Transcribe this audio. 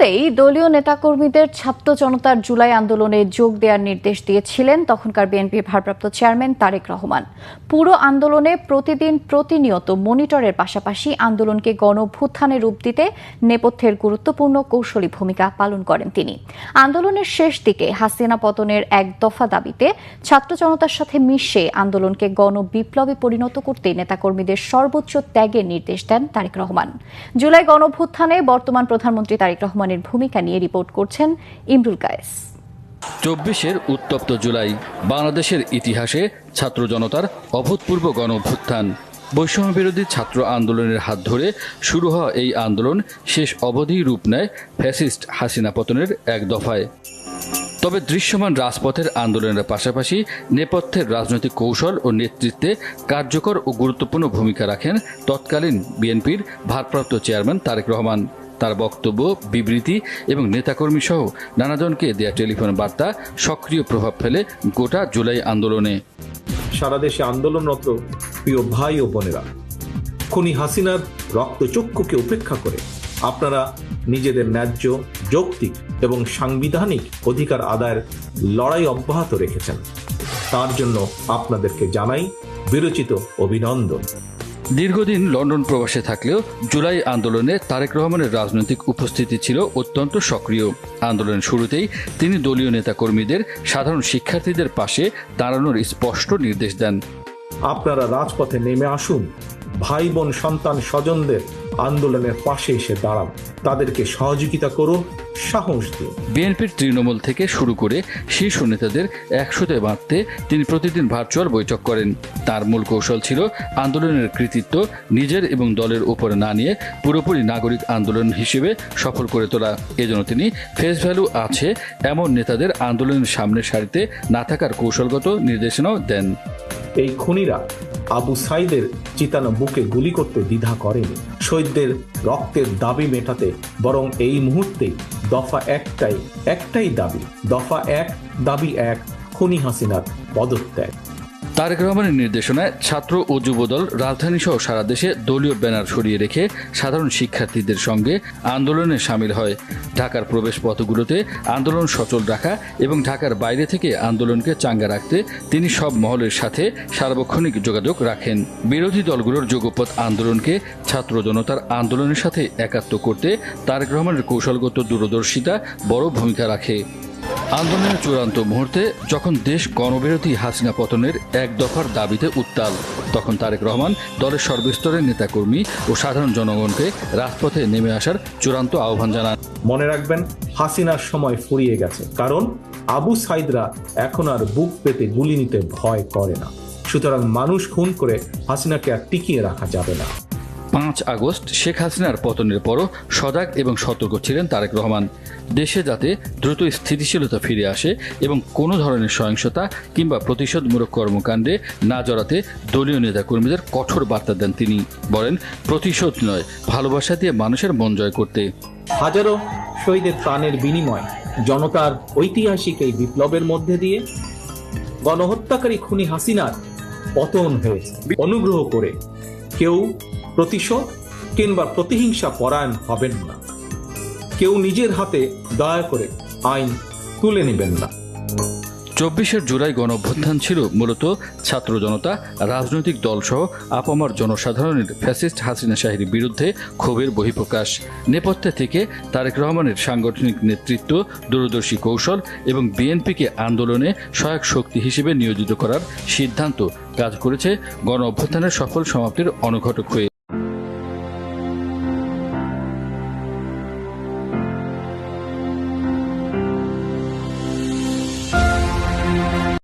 শুরুতেই দলীয় নেতাকর্মীদের ছাত্র জনতার জুলাই আন্দোলনে যোগ দেওয়ার নির্দেশ দিয়েছিলেন তখনকার বিএনপির ভারপ্রাপ্ত চেয়ারম্যান তারেক রহমান। পুরো আন্দোলনে প্রতিনিয়ত মনিটরের পাশাপাশি আন্দোলনকে গণঅভ্যুত্থানে রূপ দিতে নেপথ্যের গুরুত্বপূর্ণ কৌশলী ভূমিকা পালন করেন তিনি। আন্দোলনের শেষ দিকে হাসিনা পতনের এক দফা দাবিতে ছাত্র জনতার সাথে মিশে আন্দোলনকে গণবিপ্লবে পরিণত করতে নেতাকর্মীদের সর্বোচ্চ ত্যাগের নির্দেশ দেন তারেক রহমান। জুলাই গণঅভ্যুত্থানে বর্তমান প্রধানমন্ত্রী তারেক রহমানের ভূমিকা নিয়ে রিপোর্ট করছেন ইমরুল কায়েস। ২৪-এর উত্তপ্ত জুলাই বাংলাদেশের ইতিহাসে ছাত্র জনতার অভূতপূর্ব গণঅভ্যুত্থান। বৈষম্য বিরোধী ছাত্র আন্দোলনের হাত ধরে শুরু হওয়া এই আন্দোলন শেষ অবধি রূপ নেয় ফ্যাসিস্ট হাসিনা পতনের এক দফায়। তবে দৃশ্যমান রাজপথের আন্দোলনের পাশাপাশি নেপথ্যের রাজনৈতিক কৌশল ও নেতৃত্বে কার্যকর ও গুরুত্বপূর্ণ ভূমিকা রাখেন তৎকালীন বিএনপির ভারপ্রাপ্ত চেয়ারম্যান তারেক রহমান। তার বক্তব্য, বিবৃতি এবং নেতাকর্মী সহ নানাজনকে দেয়া টেলিফোন বার্তা সক্রিয় প্রভাব ফেলে গোটা জুলাই আন্দোলনে। সারা দেশে আন্দোলনরত প্রিয় ভাই ও বোনেরা, খুনি হাসিনার রক্তচক্ষুকে উপেক্ষা করে আপনারা নিজেদের ন্যায্য, যৌক্তিক এবং সাংবিধানিক অধিকার আদায়ের লড়াই অব্যাহত রেখেছেন। তার জন্য আপনাদেরকে জানাই বিরচিত অভিনন্দন। দীর্ঘদিন লন্ডন প্রবাসে থাকলেও জুলাই আন্দোলনে তারেক রহমানের রাজনৈতিক উপস্থিতি ছিল অত্যন্ত সক্রিয়। আন্দোলনের শুরুতেই তিনি দলীয় নেতাকর্মীদের সাধারণ শিক্ষার্থীদের পাশে দাঁড়ানোর স্পষ্ট নির্দেশ দেন। আপনারা রাজপথে নেমে আসুন, ভাই বোন সন্তান স্বজনদের আন্দোলনের পাশে এসে দাঁড়ান, তাদেরকে সহযোগিতা করুন, সাহস দিন। বিএনপির তৃণমূল থেকে শুরু করে শীর্ষ নেতাদের একসাথে বাঁধতে তিনি প্রতিদিন ভার্চুয়াল বৈঠক করেন। তার মূল কৌশল ছিল আন্দোলনের কৃতিত্ব নিজের এবং দলের উপরে না নিয়ে পুরোপুরি নাগরিক আন্দোলন হিসেবে সফল করে তোলা। এজন্য তিনি ফেস ভ্যালু আছে এমন নেতাদের আন্দোলনের সামনের সারিতে না থাকার কৌশলগত নির্দেশনাও দেন। এই খুনিরা আবু সাইদের চিতানো বুকে গুলি করতে দ্বিধা করেনি। শহীদদের রক্তের দাবি মেটাতে বরং এই মুহূর্তে দফা একটাই দাবি, দফা ১, দাবি ১, খুনি হাসিনার পদত্যাগ। তারেক রহমানের নির্দেশনায় ছাত্র ও যুবদল রাজধানী সহ সারা দেশে দলীয় ব্যানার সরিয়ে রেখে সাধারণ শিক্ষার্থীদের সঙ্গে আন্দোলনে সামিল হয়। ঢাকার প্রবেশ পথগুলোতে আন্দোলন সচল রাখা এবং ঢাকার বাইরে থেকে আন্দোলনকে চাঙ্গা রাখতে তিনি সব মহলের সাথে সার্বক্ষণিক যোগাযোগ রাখেন। বিরোধী দলগুলোর যুগপৎ আন্দোলনকে ছাত্র জনতার আন্দোলনের সাথে একাত্ম করতে তারেক রহমানের কৌশলগত দূরদর্শিতা বড় ভূমিকা রাখে। আন্দোলনের চূড়ান্ত মুহূর্তে যখন দেশ গণবিরোধী হাসিনা পতনের এক দফার দাবিতে উত্তাল, তখন তারেক রহমান দলের সর্বস্তরের নেতাকর্মী ও সাধারণ জনগণকে রাজপথে নেমে আসার চূড়ান্ত আহ্বান জানান। মনে রাখবেন, হাসিনার সময় ফুরিয়ে গেছে, কারণ আবু সাইদরা এখন আর বুক পেতে গুলি নিতে ভয় করে না। সুতরাং মানুষ খুন করে হাসিনাকে আর টিকিয়ে রাখা যাবে না। ৫ আগস্ট শেখ হাসিনার পতনের পরও সজাগ এবং সতর্ক ছিলেন তারেক রহমান। দেশে যাতে দ্রুত স্থিতিশীলতা ফিরে আসে এবং কোনো ধরনের সহিংসতা কিংবা প্রতিশোধমূলক কর্মকাণ্ডে না জড়াতে দলীয় নেতাকর্মীদের কঠোর বার্তা দেন তিনি। বলেন, প্রতিশোধ নয়, ভালোবাসা দিয়ে মানুষের মন জয় করতে। হাজারো শহীদের প্রাণের বিনিময় জনতার ঐতিহাসিক এই বিপ্লবের মধ্যে দিয়ে গণহত্যাকারী খুনি হাসিনার পতন হয়েছে। অনুগ্রহ করে কেউ প্রতিশোধ কিংবা প্রতিহিংসা পরায়ণ হবেন না। কেউ নিজের হাতে দয়া করে আইন তুলে নেবেন না। ২৪-এর জুলাই গণঅভ্যুত্থান ছিল মূলত ছাত্র জনতা, রাজনৈতিক দলসহ আপামর জনসাধারণের ফ্যাসিস্ট হাসিনা শাহের বিরুদ্ধে ক্ষোভের বহিঃপ্রকাশ। নেপথ্যে থেকে তারেক রহমানের সাংগঠনিক নেতৃত্ব, দূরদর্শী কৌশল এবং বিএনপিকে আন্দোলনে সহায়ক শক্তি হিসেবে নিয়োজিত করার সিদ্ধান্ত কাজ করেছে গণঅভ্যুত্থানের সফল সমাপ্তির অনুঘটক হয়ে।